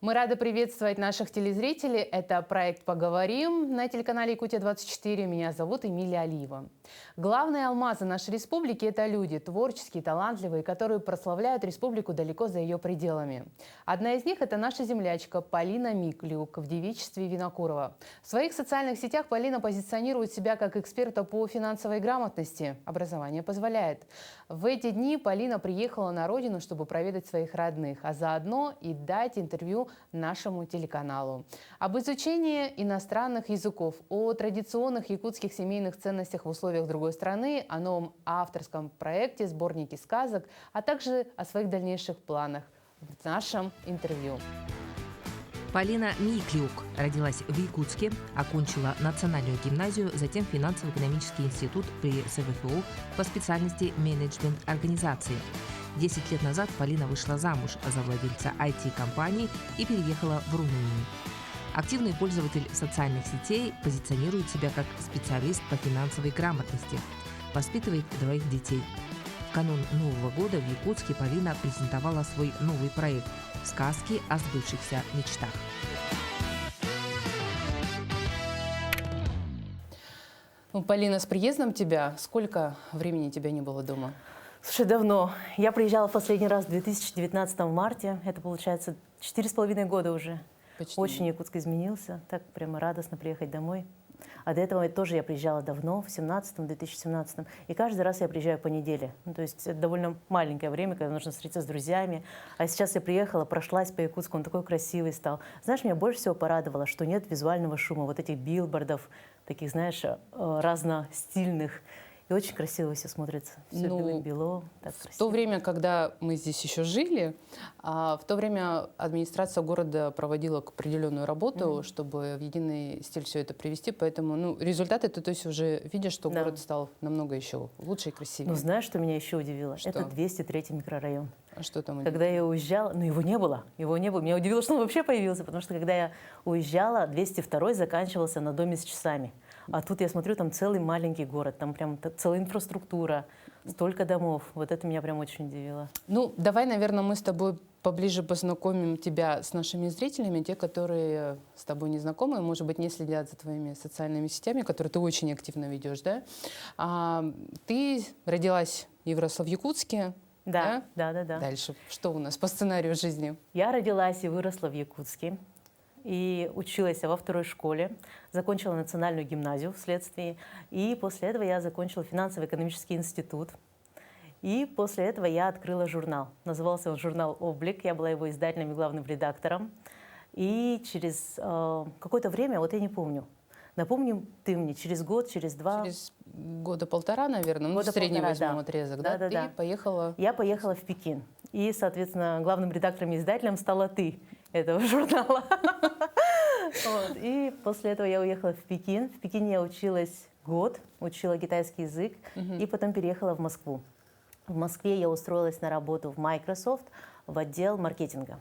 Мы рады приветствовать наших телезрителей. Это проект «Поговорим» на телеканале «Якутия-24». Меня зовут Эмилия Алиева. Главные алмазы нашей республики – это люди, творческие, талантливые, которые прославляют республику далеко за ее пределами. Одна из них – это наша землячка Полина Миклюк в девичестве Винокурова. В своих социальных сетях Полина позиционирует себя как эксперта по финансовой грамотности. Образование позволяет. В эти дни Полина приехала на родину, чтобы проведать своих родных, а заодно и дать интервью нашему телеканалу. Об изучении иностранных языков, о традиционных якутских семейных ценностях в условиях другой страны, о новом авторском проекте «Сборники сказок», а также о своих дальнейших планах в нашем интервью. Полина Миклюк родилась в Якутске, окончила национальную гимназию, затем финансово-экономический институт при СВФУ по специальности менеджмент организации. 10 лет назад Полина вышла замуж за владельца IT-компании и переехала в Румынию. Активный пользователь социальных сетей позиционирует себя как специалист по финансовой грамотности, воспитывает двоих детей. В канун Нового года в Якутске Полина презентовала свой новый проект «Сказки о сбывшихся мечтах». Полина, с приездом тебя. Сколько времени тебя не было дома? Слушай, давно. Я приезжала в последний раз в 2019 марте. Это, получается, 4,5 года уже. Почти. Очень Якутск изменился. Так прямо радостно приехать домой. А до этого тоже я приезжала давно, в 2017. И каждый раз я приезжаю по неделе. То есть это довольно маленькое время, когда нужно встретиться с друзьями. А сейчас я приехала, прошлась по Якутску, он такой красивый стал. Знаешь, меня больше всего порадовало, что нет визуального шума, вот этих билбордов, таких, знаешь, разностильных. И очень красиво все смотрится. Все бело-бело. В то время, когда мы здесь еще жили, в то время администрация города проводила определенную работу, чтобы в единый стиль все это привести. Поэтому результаты ты то есть уже видишь, что город стал намного еще лучше и красивее. Ну, знаешь, что меня еще удивило? Что? Это 203-й микрорайон. А что там? Когда я уезжала, его не было. Меня удивило, что он вообще появился, потому что когда я уезжала, 202-й заканчивался на доме с часами. А тут я смотрю, там целый маленький город, там прям целая инфраструктура, столько домов. Вот это меня прям очень удивило. Ну, давай, наверное, мы с тобой поближе познакомим тебя с нашими зрителями, те, которые с тобой не знакомы, может быть, не следят за твоими социальными сетями, которые ты очень активно ведешь, да? Ты родилась и выросла в Якутске. Да. Дальше что у нас по сценарию жизни? Я родилась и выросла в Якутске. И училась во второй школе, закончила национальную гимназию вследствие. И после этого я закончила финансово-экономический институт. И после этого я открыла журнал. Назывался он журнал «Облик». Я была его издательным и главным редактором. И через какое-то время, вот я не помню, напомни ты мне, через год, через два... Через года полтора, наверное, в средний возьмем отрезок, да? Ты поехала... Я поехала в Пекин. И, соответственно, главным редактором и издателем стала ты этого журнала. И после этого я уехала в Пекин. В Пекине я училась год, учила китайский язык, и потом переехала в Москву. В Москве я устроилась на работу в Microsoft в отдел маркетинга.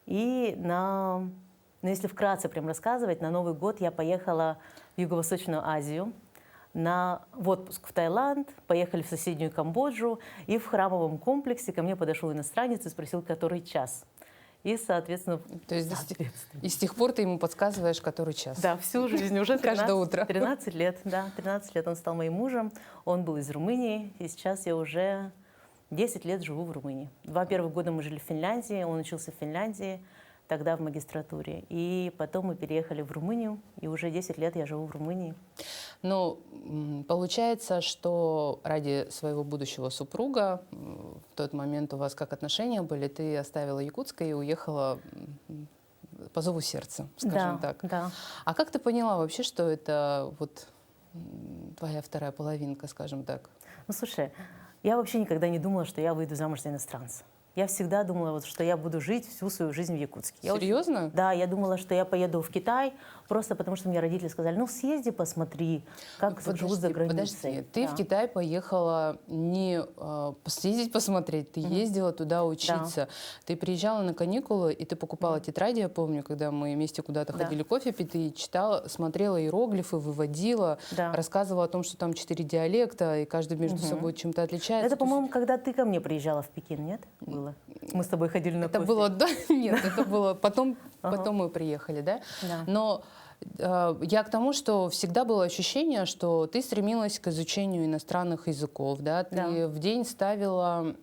И если вкратце прям рассказывать, на Новый год я поехала в Юго-Восточную Азию, в отпуск в Таиланд, поехали в соседнюю Камбоджу, и в храмовом комплексе ко мне подошел иностранец и спросил, который час. И, соответственно... То есть и с тех пор ты ему подсказываешь, который час? Да, всю жизнь, уже 13, каждое утро. 13 лет, да, 13 лет он стал моим мужем, он был из Румынии, и сейчас я уже 10 лет живу в Румынии. 2 первых года мы жили в Финляндии, он учился в Финляндии, тогда в магистратуре. И потом мы переехали в Румынию, и уже 10 лет я живу в Румынии. Ну, получается, что ради своего будущего супруга, в тот момент у вас как отношения были, ты оставила Якутск и уехала по зову сердца, скажем так. Да. А как ты поняла вообще, что это вот твоя вторая половинка, скажем так? Ну, слушай, я вообще никогда не думала, что я выйду замуж за иностранца. Я всегда думала, что я буду жить всю свою жизнь в Якутске. Серьезно? Да, я думала, что я поеду в Китай, просто потому что мне родители сказали, съезди, посмотри, как живут за границей. Подожди, ты в Китай поехала не съездить посмотреть, ты ездила туда учиться. Ты приезжала на каникулы, и ты покупала тетради, я помню, когда мы вместе куда-то ходили кофе пить, ты читала, смотрела иероглифы, выводила, рассказывала о том, что там 4 диалекта, и каждый между собой чем-то отличается. Это, по-моему, когда ты ко мне приезжала в Пекин, нет? было. Мы с тобой ходили на Это кофе. было, да, нет, это было потом, Ага. потом мы приехали, да? Да. Но я к тому, что всегда было ощущение, что ты стремилась к изучению иностранных языков, да? Ты Да. в день ставила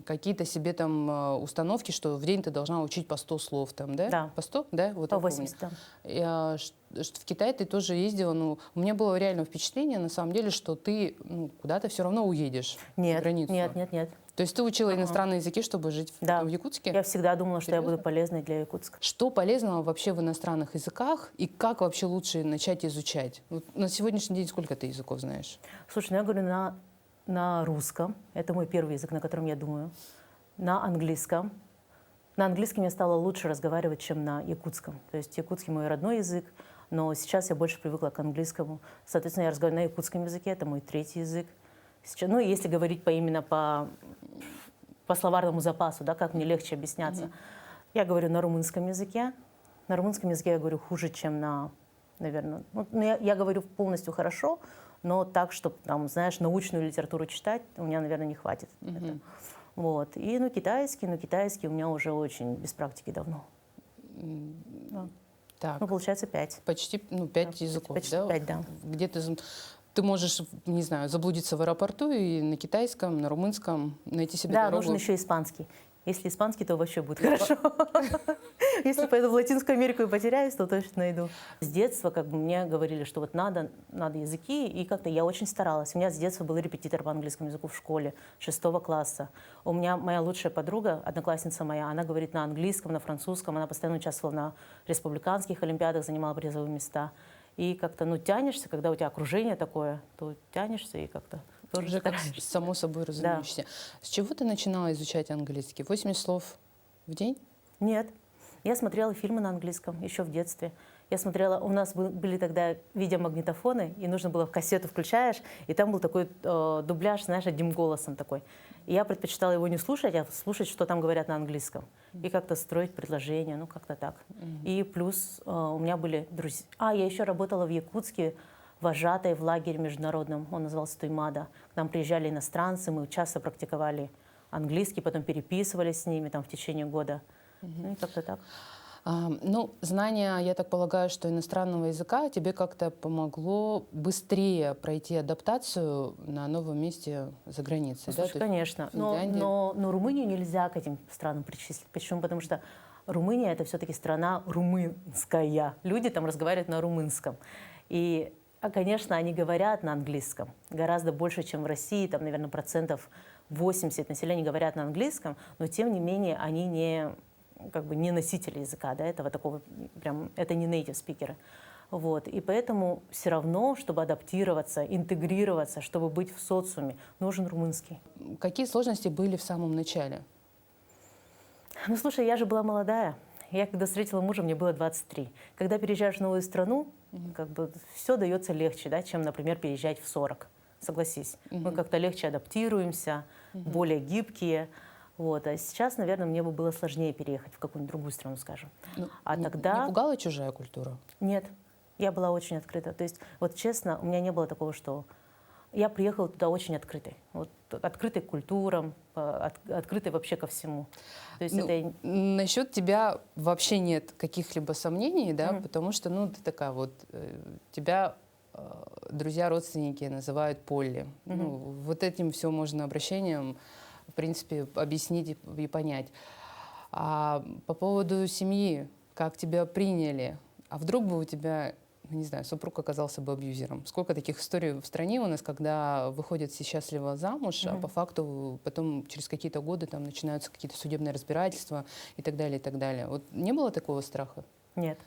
какие-то себе там установки, что в день ты должна учить по 100 слов, там, да? Да. По 100, да? Вот По я помню. 80, да. Что в Китай ты тоже ездила, ну, у меня было реально впечатление, на самом деле, что ты куда-то все равно уедешь за Нет, границу. нет. То есть ты учила иностранные языки, чтобы жить Да. в Якутске? Я всегда думала, что я Серьезно? буду полезной для Якутска. Что полезного вообще в иностранных языках и как вообще лучше начать изучать? Вот на сегодняшний день сколько ты языков знаешь? Слушай, ну я говорю на русском. Это мой первый язык, на котором я думаю. На английском. На английском я стала лучше разговаривать, чем на якутском. То есть якутский мой родной язык, но сейчас я больше привыкла к английскому. Соответственно, я разговариваю на якутском языке, это мой третий язык. Сейчас, ну, если говорить именно по словарному запасу, да, как мне легче объясняться. Я говорю на румынском языке. На румынском языке я говорю хуже, чем на, наверное... Ну, я говорю полностью хорошо, но так, чтобы, там, знаешь, научную литературу читать, у меня, наверное, не хватит. Это. Вот. И, китайский у меня уже очень без практики давно. Да. Так, Ну, получается 5. почти 5 языков, почти да? 5, да. Где-то ты можешь, не знаю, заблудиться в аэропорту и на китайском, на румынском найти себе Да, дорогу. нужен еще испанский. Если испанский, то вообще будет хорошо. Если пойду в Латинскую Америку и потеряюсь, то точно найду. С детства как бы мне говорили, что вот надо языки, и как-то я очень старалась. У меня с детства был репетитор по английскому языку в школе 6 класса. У меня моя лучшая подруга, одноклассница моя, она говорит на английском, на французском, она постоянно участвовала на республиканских олимпиадах, занимала призовые места. И как-то, тянешься, когда у тебя окружение такое, то тянешься и как-то тоже Уже как стараешься. само собой разумеешься. С чего ты начинала изучать английский? 80 слов в день? Нет. Я смотрела фильмы на английском еще в детстве. Я смотрела, у нас были тогда видеомагнитофоны, и нужно было в кассету включаешь, и там был такой дубляж, знаешь, одним голосом такой. И я предпочитала его не слушать, а слушать, что там говорят на английском. И как-то строить предложения, ну как-то так. И плюс у меня были друзья. Я еще работала в Якутске, вожатой в лагере международном, он назывался Туймада. К нам приезжали иностранцы, мы часто практиковали английский, потом переписывались с ними там в течение года. Ну и как-то так. Знание, я так полагаю, что иностранного языка тебе как-то помогло быстрее пройти адаптацию на новом месте за границей, Ну, да? слушай, конечно. Финляндия. Но Румынию нельзя к этим странам причислить. Почему? Потому что Румыния — это все-таки страна румынская. Люди там разговаривают на румынском. И, конечно, они говорят на английском гораздо больше, чем в России. Там, наверное, 80% населения говорят на английском, но, тем не менее, они не носители языка, да, этого такого, прям, это не native спикеры. Вот. И поэтому все равно, чтобы адаптироваться, интегрироваться, чтобы быть в социуме, нужен румынский. Какие сложности были в самом начале? Ну, слушай, я же была молодая. Я когда встретила мужа, мне было 23. Когда переезжаешь в новую страну, все дается легче, да, чем, например, переезжать в 40. Согласись. Мы как-то легче адаптируемся, более гибкие. Вот. А сейчас, наверное, мне бы было сложнее переехать в какую-нибудь другую страну, скажем. Не пугала чужая культура? Нет, я была очень открыта. То есть, вот честно, у меня не было такого, что... Я приехала туда очень открытой. Вот, открытой к культурам, открытой вообще ко всему. То есть Насчет тебя вообще нет каких-либо сомнений, да, потому что, ты такая вот, тебя друзья, родственники называют Полли. Вот этим все можно обращением, в принципе, объяснить и понять. А по поводу семьи, как тебя приняли? А вдруг бы у тебя, не знаю, супруг оказался бы абьюзером? Сколько таких историй в стране у нас, когда выходят все счастливо замуж, а по факту потом через какие-то годы там начинаются какие-то судебные разбирательства и так далее, и так далее. Вот не было такого страха? Нет.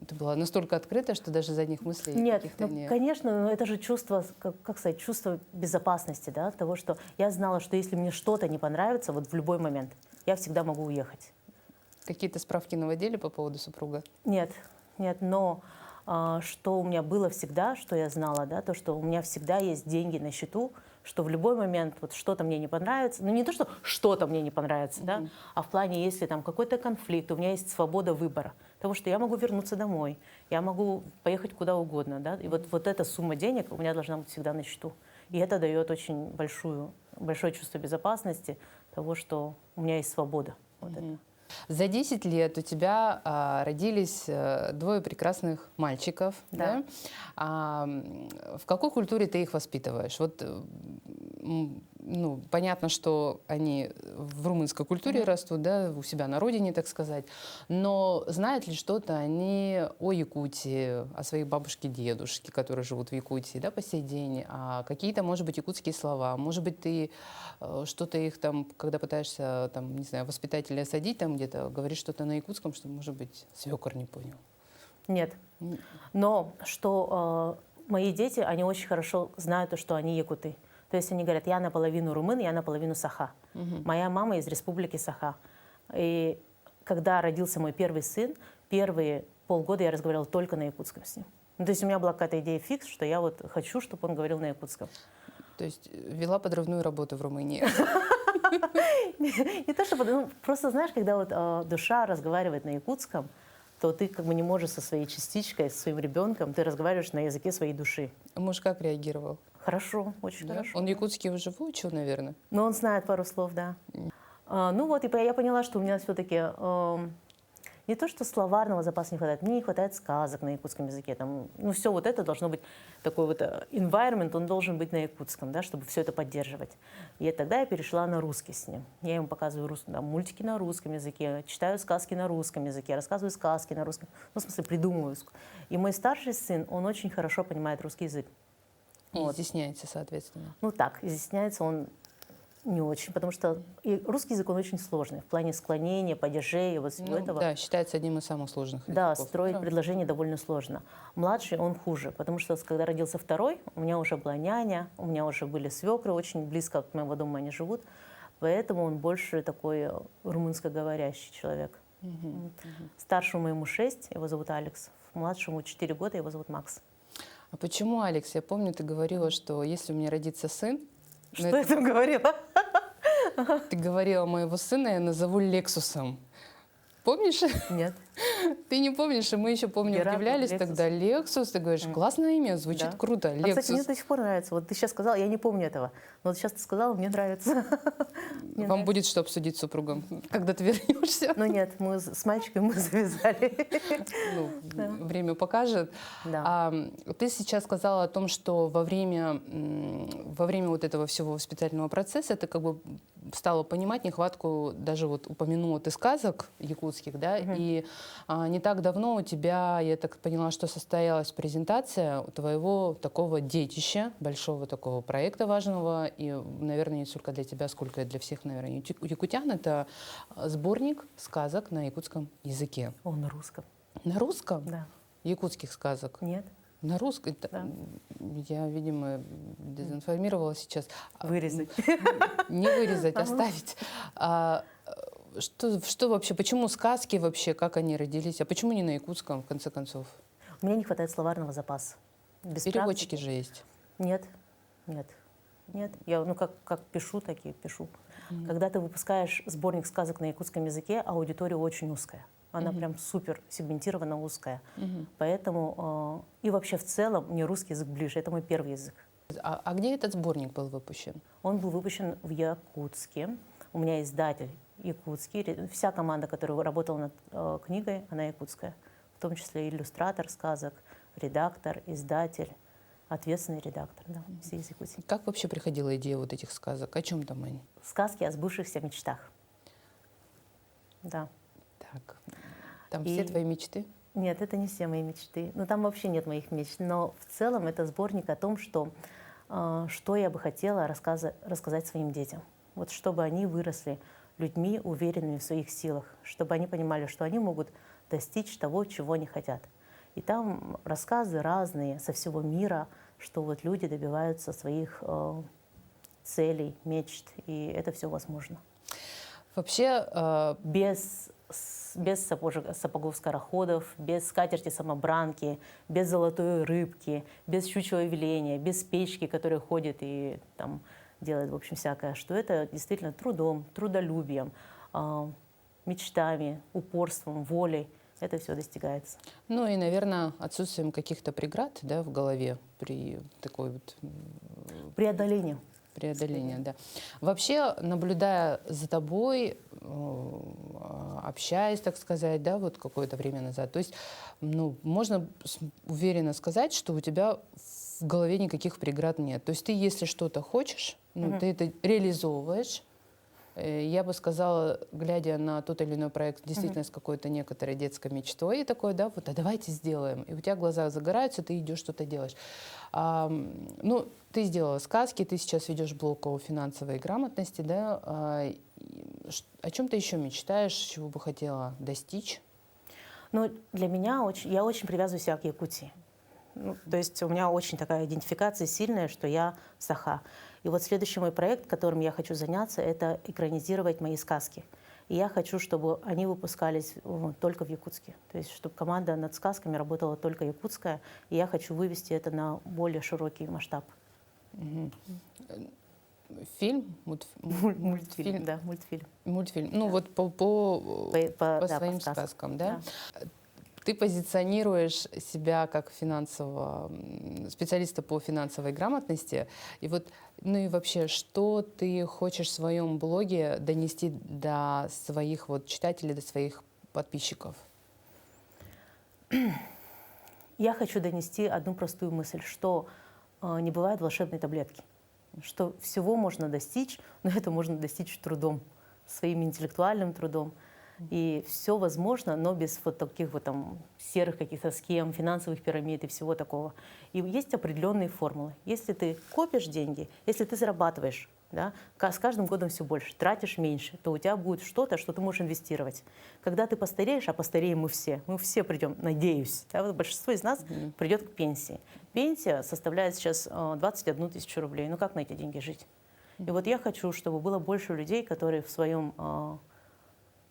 Ты была настолько открыта, что даже задних мыслей нет, каких-то не... Конечно, но это же чувство, как сказать, чувство безопасности, да, того, что я знала, что если мне что-то не понравится, вот в любой момент, я всегда могу уехать. Какие-то справки наводили по поводу супруга? Нет, но что у меня было всегда, что я знала, да, то, что у меня всегда есть деньги на счету, что в любой момент вот что-то мне не понравится, ну не то, что что-то мне не понравится, да, а в плане, если там какой-то конфликт, у меня есть свобода выбора, того, что я могу вернуться домой, я могу поехать куда угодно, да, и вот эта сумма денег у меня должна быть всегда на счету. И это дает очень большое чувство безопасности, того, что у меня есть свобода. Вот это. За 10 лет у тебя родились двое прекрасных мальчиков. Да. Да? В какой культуре ты их воспитываешь? Вот, ну, понятно, что они в румынской культуре растут, да, у себя на родине, так сказать. Но знают ли что-то они о Якутии, о своей бабушке, дедушке, которые живут в Якутии, да, по сей день? А какие-то, может быть, якутские слова? Может быть, ты что-то их там, когда пытаешься, там, не знаю, воспитать или осадить, там где-то говоришь что-то на якутском, что, может быть, свекор не понял? Нет. Но что мои дети, они очень хорошо знают, то, что они якуты. То есть они говорят, я наполовину румын, я наполовину саха. Моя мама из республики Саха. И когда родился мой первый сын, первые полгода я разговаривала только на якутском с ним. Ну, то есть у меня была какая-то идея фикс, что я вот хочу, чтобы он говорил на якутском. То есть вела подрывную работу в Румынии? Не то, чтобы... Ну, просто знаешь, когда вот душа разговаривает на якутском, то ты как бы не можешь со своей частичкой, со своим ребенком, ты разговариваешь на языке своей души. Муж как реагировал? Хорошо, очень Да? хорошо. Он якутский уже выучил, наверное? Но он знает пару слов, да. Ну вот, и я поняла, что у меня все-таки не то, что словарного запаса не хватает, мне не хватает сказок на якутском языке. Там, ну все вот это должно быть, такой вот environment, он должен быть на якутском, да, чтобы все это поддерживать. И тогда я перешла на русский с ним. Я ему показываю мультики на русском языке, читаю сказки на русском языке, рассказываю сказки на русском, ну в смысле придумываю. И мой старший сын, он очень хорошо понимает русский язык. И Вот. изъясняется, соответственно. Ну так, изъясняется он не очень, потому что и русский язык, он очень сложный в плане склонения, падежей, вот всего Ну, этого. да, считается одним из самых сложных Да, языков. строить Да. предложение довольно сложно. Младший, он хуже, потому что когда родился второй, у меня уже была няня, у меня уже были свекры, очень близко от моего дома они живут, поэтому он больше такой румынскоговорящий человек. Старшему моему 6, его зовут Алекс, младшему 4 года, его зовут Макс. А почему, Алекс? Я помню, ты говорила, что если у меня родится сын, Что я там говорила? ты говорила, моего сына я назову Лексусом. Помнишь? Нет. Ты не помнишь, и мы еще, помню, Геракл, удивлялись Лексус. тогда. Лексус, ты говоришь, классное имя, звучит Да. круто. А, кстати, мне Лексус. до сих пор нравится. Вот ты сейчас сказала, я не помню этого. Но вот сейчас ты сказала, мне нравится. Мне Вам нравится. будет что обсудить с супругом, когда ты вернешься. Ну нет, мы с мальчиком мы завязали. Ну, время покажет. Да. Ты сейчас сказала о том, что во время вот этого всего воспитательного процесса ты как бы стала понимать нехватку, даже вот упомянула ты сказок якутских, да, и не так давно у тебя, я так поняла, что состоялась презентация твоего такого детища, большого такого проекта важного, и, наверное, не только для тебя, сколько и для всех, наверное, якутян, это сборник сказок на якутском языке. О, на русском. На русском? Да. Якутских сказок? Нет? На русском? Да. Я, видимо, дезинформировала сейчас. Вырезать. Не вырезать, оставить. Что вообще, почему сказки вообще, как они родились? А почему не на якутском, в конце концов? У меня не хватает словарного запаса. Без Переводчики практики. же есть. Нет, нет, нет. Я, ну, как пишу, так и пишу. Когда ты выпускаешь сборник сказок на якутском языке, аудитория очень узкая. Она прям супер сегментированно узкая. Поэтому и вообще в целом мне русский язык ближе. Это мой первый язык. А где этот сборник был выпущен? Он был выпущен в Якутске. У меня издатель якутский. Вся команда, которая работала над книгой, она якутская. В том числе иллюстратор сказок, редактор, издатель, ответственный редактор. Да, все из Якутии. Как вообще приходила идея вот этих сказок? О чем там они? Сказки о сбывшихся мечтах. Да. Так. Там все твои мечты? Нет, это не все мои мечты. Ну, там вообще нет моих мечт. Но в целом это сборник о том, что я бы хотела рассказать своим детям. Вот чтобы они выросли людьми, уверенными в своих силах, чтобы они понимали, что они могут достичь того, чего они хотят. И там рассказы разные со всего мира, что вот люди добиваются своих целей, мечт, и это все возможно. Вообще, Без сапогов-скороходов, без скатерти-самобранки, без золотой рыбки, без щучьего веления, без печки, которая ходит и там делает, в общем, всякое, что это действительно трудом, трудолюбием, мечтами, упорством, волей. Это все достигается. ну и, наверное, отсутствием каких-то преград, да, в голове при такой вот... Преодолением. преодоление, да. Вообще, наблюдая за тобой, общаясь, так сказать, да, вот какое-то время назад, то есть, ну, можно уверенно сказать, что у тебя в голове никаких преград нет. То есть ты, если что-то хочешь, ну, ты это реализовываешь. Я бы сказала, глядя на тот или иной проект, действительно с какой-то некоторой детской мечтой, и такой, да, вот, а давайте сделаем. И у тебя глаза загораются, ты идешь, что-то делаешь. Ну, ты сделала сказки, ты сейчас ведешь блог о финансовой грамотности, да. О чем ты еще мечтаешь, чего бы хотела достичь? Ну, для меня я очень привязываю себя к Якутии. Ну, то есть у меня очень такая идентификация сильная, что я саха. И вот следующий мой проект, которым я хочу заняться, это экранизировать мои сказки. И я хочу, чтобы они выпускались только в Якутске. То есть чтобы команда над сказками работала только якутская. И я хочу вывести это на более широкий масштаб. Фильм? Мультфильм, да, мультфильм. Мультфильм. Ну, вот по Да, своим по сказкам. сказкам, да? Ты позиционируешь себя как специалиста по финансовой грамотности. И вот, ну и вообще, что ты хочешь в своем блоге донести до своих вот читателей, до своих подписчиков? Я хочу донести одну простую мысль, что не бывает волшебной таблетки, что всего можно достичь, но это можно достичь трудом, своим интеллектуальным трудом. И все возможно, но без вот таких вот там серых каких-то схем, финансовых пирамид и всего такого. И есть определенные формулы. Если ты копишь деньги, если ты зарабатываешь, да, с каждым годом все больше, тратишь меньше, то у тебя будет что-то, что ты можешь инвестировать. Когда ты постареешь, а постареем мы все придем, надеюсь, да, вот большинство из нас придет к пенсии. Пенсия составляет сейчас 21 тысячу рублей. Ну как на эти деньги жить? И вот я хочу, чтобы было больше людей, которые в своем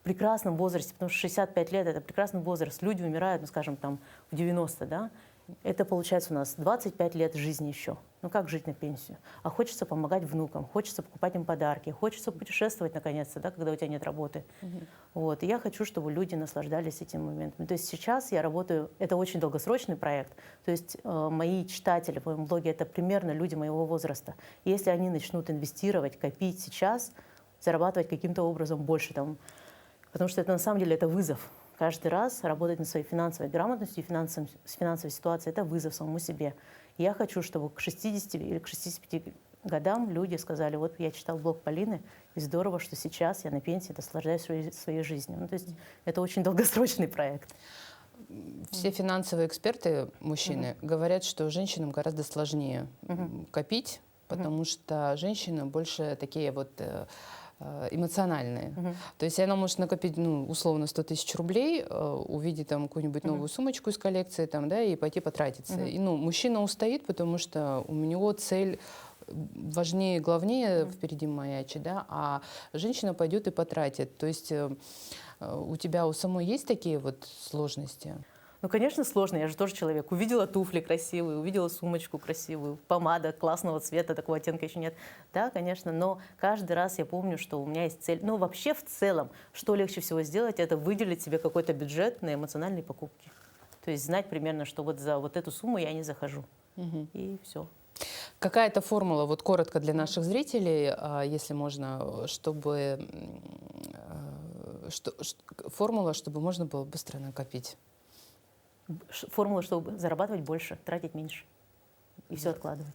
прекрасном возрасте, потому что 65 лет – это прекрасный возраст, люди умирают, ну, скажем, там, в 90, да, это получается у нас 25 лет жизни еще. Ну, как жить на пенсию? А хочется помогать внукам, хочется покупать им подарки, хочется путешествовать, наконец-то, да, когда у тебя нет работы. Вот. И я хочу, чтобы люди наслаждались этим моментом. То есть сейчас я работаю, это очень долгосрочный проект, то есть мои читатели в моем блоге – это примерно люди моего возраста. И если они начнут инвестировать, копить сейчас, зарабатывать каким-то образом больше, там, потому что это на самом деле это вызов. Каждый раз работать над своей финансовой грамотностью и с финансовой ситуацией – это вызов самому себе. И я хочу, чтобы к 60 или к 65 годам люди сказали, вот я читал блог Полины, и здорово, что сейчас я на пенсии наслаждаюсь своей жизнью. Ну, то есть это очень долгосрочный проект. Все финансовые эксперты, мужчины, говорят, что женщинам гораздо сложнее копить, потому что женщины больше такие вот эмоциональные. То есть она может накопить, ну, условно, 100 тысяч рублей, увидеть там какую-нибудь новую сумочку из коллекции, там, да, и пойти потратиться. И, ну, мужчина устоит, потому что у него цель важнее, главнее впереди маячит, да, а женщина пойдет и потратит. То есть у тебя у самой есть такие вот сложности? Ну, конечно, сложно, я же тоже человек. Увидела туфли красивые, увидела сумочку красивую, помада классного цвета, такого оттенка еще нет. Да, конечно, но каждый раз я помню, что у меня есть цель. Ну, вообще, в целом, что легче всего сделать, это выделить себе какой-то бюджет на эмоциональные покупки. То есть знать примерно, что вот за вот эту сумму я не захожу. И все. Какая-то формула, вот коротко для наших зрителей, если можно, чтобы формула, чтобы можно было быстро накопить. Формула, чтобы зарабатывать больше, тратить меньше и все откладывать.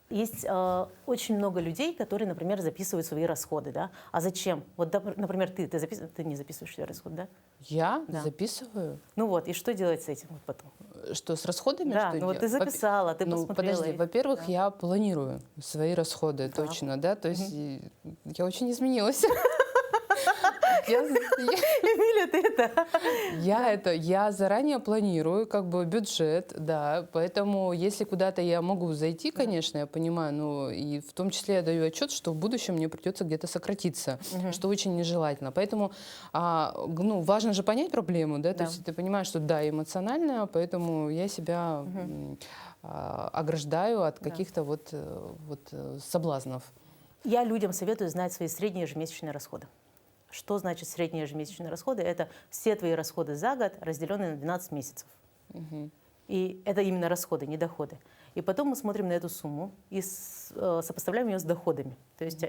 Есть очень много людей, которые, например, записывают свои расходы, да? А зачем? Вот, например, ты не записываешь свои расходы, да? Я Да. Записываю. Ну вот, и что делать с этим вот потом? Что, с расходами? Да, что ну вот ты записала, ты Ну, посмотрела. подожди, во-первых, я планирую свои расходы, Да. точно, да? То есть я очень изменилась. Эмилия, ты Я заранее планирую, как бы, бюджет, да, поэтому если куда-то я могу зайти, конечно, я понимаю, но и в том числе я даю отчет, что в будущем мне придется где-то сократиться, что очень нежелательно. Поэтому, ну, важно же понять проблему, да, то есть ты понимаешь, что да, эмоционально, поэтому я себя ограждаю от каких-то вот соблазнов. Я людям советую знать свои средние ежемесячные расходы. Что значит средние ежемесячные расходы? Это все твои расходы за год, разделенные на 12 месяцев. И это именно расходы, не доходы. И потом мы смотрим на эту сумму и сопоставляем ее с доходами. То есть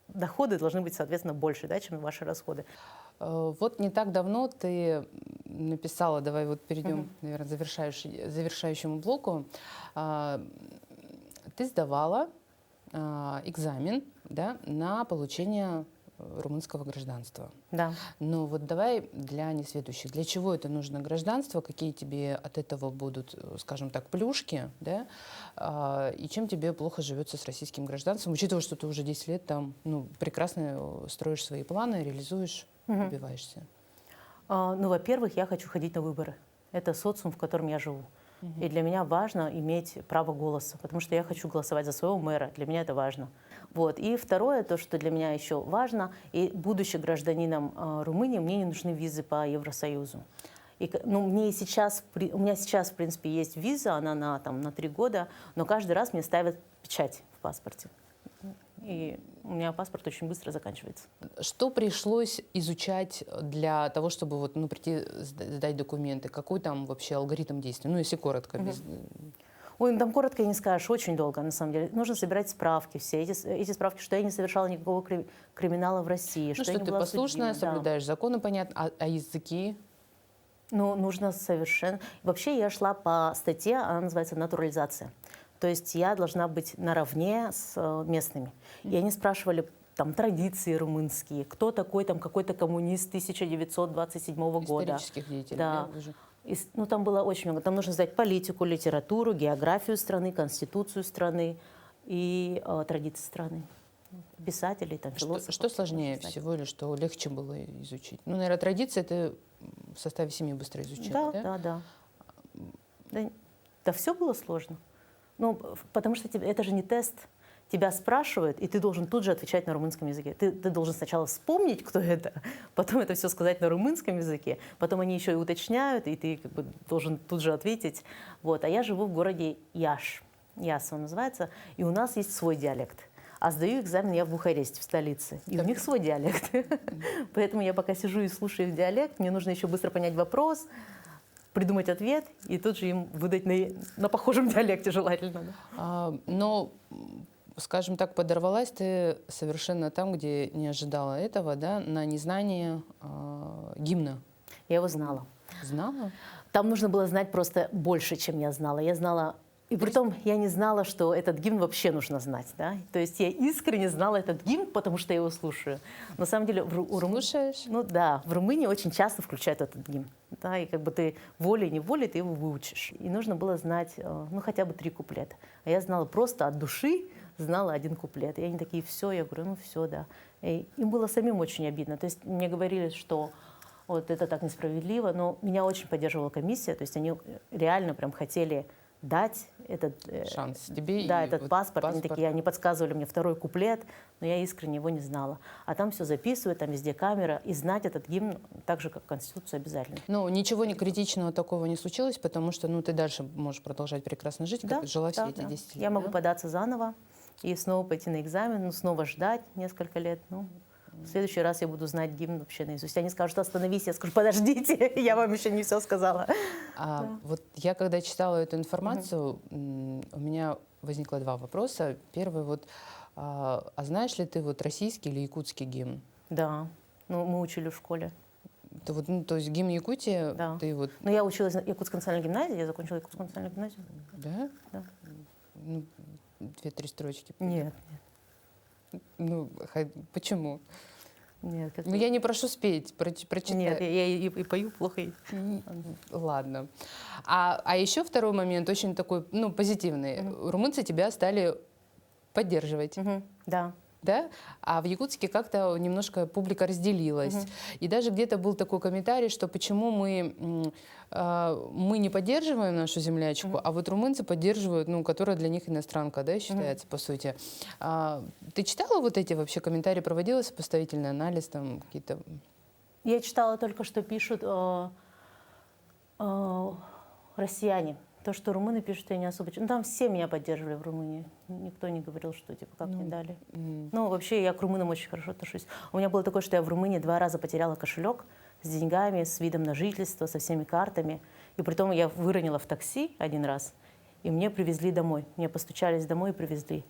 доходы должны быть, соответственно, больше, да, чем ваши расходы. Вот не так давно ты написала, давай вот перейдем, наверное, к завершающему блоку. Ты сдавала экзамен, да, на получение румынского гражданства. Да. Но вот давай для несведущих, для чего это нужно гражданство, какие тебе от этого будут, скажем так, плюшки, да, и чем тебе плохо живется с российским гражданством, учитывая, что ты уже 10 лет там, ну, прекрасно строишь свои планы, реализуешь, добиваешься. Ну, во-первых, я хочу ходить на выборы. Это социум, в котором я живу. И для меня важно иметь право голоса, потому что я хочу голосовать за своего мэра. Для меня это важно. Вот. И второе, то, что для меня еще важно, и будучи гражданином Румынии, мне не нужны визы по Евросоюзу. И, ну, у меня сейчас, в принципе, есть виза, она на 3 года, но каждый раз мне ставят печать в паспорте. И у меня паспорт очень быстро заканчивается. Что пришлось изучать для того, чтобы вот, ну, прийти сдать документы? Какой там вообще алгоритм действий? Ну, если коротко. Без... Ой, ну, там коротко и не скажешь, очень долго, на самом деле. Нужно собирать справки все. Эти справки, что я не совершала никакого криминала в России. Ну, что ты послушная, соблюдаешь законы, понятно, а языки? Ну, нужно совершенно... Вообще я шла по статье, она называется «Натурализация». То есть я должна быть наравне с местными. И они спрашивали там традиции румынские, кто такой там какой-то коммунист 1927 года. Исторических деятелей. Да. Да, ну, там было очень много. Там нужно сдать политику, литературу, географию страны, конституцию страны и традиции страны. Писателей, там, философов. Что сложнее всего или что легче было изучить? Ну, наверное, традиции ты в составе семьи быстро изучила, да? Да, все было сложно. Ну, потому что это же не тест. Тебя спрашивают, и ты должен тут же отвечать на румынском языке. Ты должен сначала вспомнить, кто это, потом это все сказать на румынском языке, потом они еще и уточняют, и ты как бы должен тут же ответить. Вот. А я живу в городе Яш. Яс он называется, и у нас есть свой диалект. А сдаю экзамен я в Бухаресте, в столице. И у них свой диалект. Поэтому я пока сижу и слушаю их диалект, мне нужно еще быстро понять вопрос, придумать ответ и тут же им выдать на похожем диалекте желательно. Но, скажем так, подорвалась ты совершенно там, где не ожидала этого, да, на незнание гимна. Я его знала. Знала? Там нужно было знать просто больше, чем я знала. Я знала... И притом я не знала, что этот гимн вообще нужно знать. Да? То есть я искренне знала этот гимн, потому что я его слушаю. На самом деле... Слушаешь? Ну да, в Румынии очень часто включают этот гимн. Да, и как бы ты волей-неволей ты его выучишь. И нужно было знать, ну, хотя бы 3 куплета. А я знала просто от души, знала 1 куплет. И они такие, все, я говорю, ну все, да. И им было самим очень обидно. То есть мне говорили, что вот это так несправедливо, но меня очень поддерживала комиссия. То есть они реально прям хотели дать этот шанс тебе, да, этот вот паспорт. Они подсказывали мне 2 куплет, но я искренне его не знала. А там все записывают, там везде камера, и знать этот гимн так же, как Конституцию, обязательно. Ну, ничего не критичного такого не случилось, потому что, ну, ты дальше можешь продолжать прекрасно жить, как жила все эти 10 лет. Я могу податься заново и снова пойти на экзамен, ну, снова ждать несколько лет. Ну, в следующий раз я буду знать гимн вообще наизусть. Они скажут, остановись, я скажу, подождите, я вам еще не все сказала. Вот я когда читала эту информацию, у меня возникло 2 вопроса. Первый вот, а знаешь ли ты вот российский или якутский гимн? Да, ну, мы учили в школе. Ты вот, ну, то есть гимн Якутии, да. Ты вот... Ну, я училась в Якутской национальной гимназии, я закончила Якутскую национальную гимназию. Да? Да. Ну, 2-3 строчки. Нет. Ну, почему? Нет. Ну, я не прошу спеть, прочитать. Нет, я и пою плохо. Ладно. А еще второй момент, очень такой, ну, позитивный. Румынцы тебя стали поддерживать. Да. Да? А в Якутске как-то немножко публика разделилась. И даже где-то был такой комментарий, что почему мы не поддерживаем нашу землячку, а вот румынцы поддерживают, ну, которая для них иностранка, да, считается, по сути. Ты читала вот эти вообще комментарии, проводила сопоставительный анализ, там какие-то... Я читала только, что пишут россияне. То, что румыны пишут, я не особо... Ну, там все меня поддерживали в Румынии. Никто не говорил, что, типа, как мне дали. Ну, вообще, я к румынам очень хорошо отношусь. У меня было такое, что я в Румынии 2 раза потеряла кошелек с деньгами, с видом на жительство, со всеми картами. И притом я выронила в такси 1 раз. и мне привезли домой. Мне постучались домой и привезли.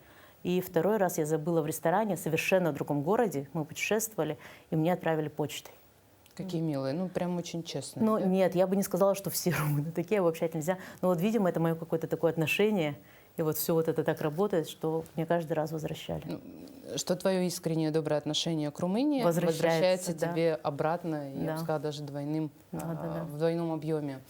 И второй раз я забыла в ресторане, совершенно в другом городе. Мы путешествовали, и мне отправили почтой. Какие милые, ну прям очень честные. Ну, да? нет, я бы не сказала, что все румыны такие, обобщать нельзя. Но вот, видимо, это мое какое-то такое отношение. И вот все вот это так работает, что мне каждый раз возвращали. Что твое искреннее доброе отношение к Румынии Возвращается, да. тебе обратно, я Да. бы сказала, даже Да. в двойном объеме.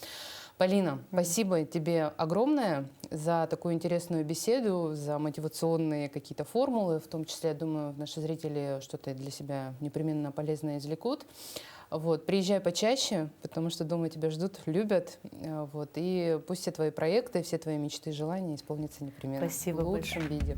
Полина, спасибо тебе огромное за такую интересную беседу, за мотивационные какие-то формулы. В том числе, я думаю, наши зрители что-то для себя непременно полезное извлекут. Вот, приезжай почаще, потому что, думаю, тебя ждут, любят. Вот, и пусть все твои проекты, все твои мечты и желания исполнятся непременно Спасибо в лучшем виде.